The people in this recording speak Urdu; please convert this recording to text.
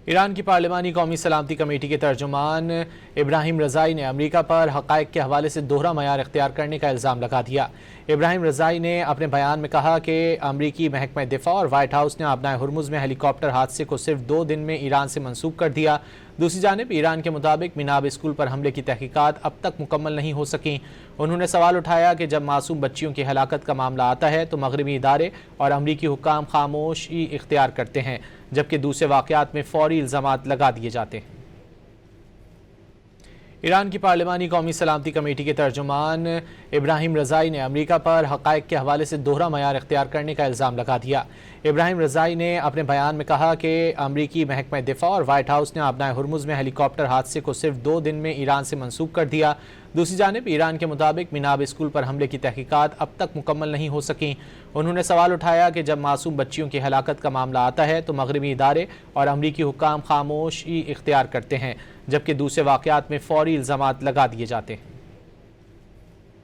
ایران کی پارلیمانی قومی سلامتی کمیٹی کے ترجمان ابراہیم رضائی نے امریکہ پر حقائق کے حوالے سے دوہرا معیار اختیار کرنے کا الزام لگا دیا۔ ابراہیم رضائی نے اپنے بیان میں کہا کہ امریکی محکمہ دفاع اور وائٹ ہاؤس نے آبنائے ہرمز میں ہیلی کاپٹر حادثے کو صرف 2 دن میں ایران سے منسوخ کر دیا۔ دوسری جانب ایران کے مطابق مناب اسکول پر حملے کی تحقیقات اب تک مکمل نہیں ہو سکیں۔ انہوں نے سوال اٹھایا کہ جب معصوم بچیوں کی ہلاکت کا معاملہ آتا ہے تو مغربی ادارے اور امریکی حکام خاموشی اختیار کرتے ہیں، جبکہ دوسرے واقعات میں فوری الزامات لگا دیے جاتے ہیں۔ ایران کی پارلیمانی قومی سلامتی کمیٹی کے ترجمان ابراہیم رضائی نے امریکہ پر حقائق کے حوالے سے دوہرا معیار اختیار کرنے کا الزام لگا دیا۔ ابراہیم رضائی نے اپنے بیان میں کہا کہ امریکی محکمہ دفاع اور وائٹ ہاؤس نے آبنائے ہرمز میں ہیلی کاپٹر حادثے کو صرف 2 دن میں ایران سے منسوخ کر دیا۔ دوسری جانب ایران کے مطابق مناب اسکول پر حملے کی تحقیقات اب تک مکمل نہیں ہو سکیں۔ انہوں نے سوال اٹھایا کہ جب معصوم بچیوں کی ہلاکت کا معاملہ آتا ہے تو مغربی ادارے اور امریکی حکام خاموشی اختیار کرتے ہیں، جبکہ دوسرے واقعات میں فوری الزامات لگا دیے جاتے ہیں۔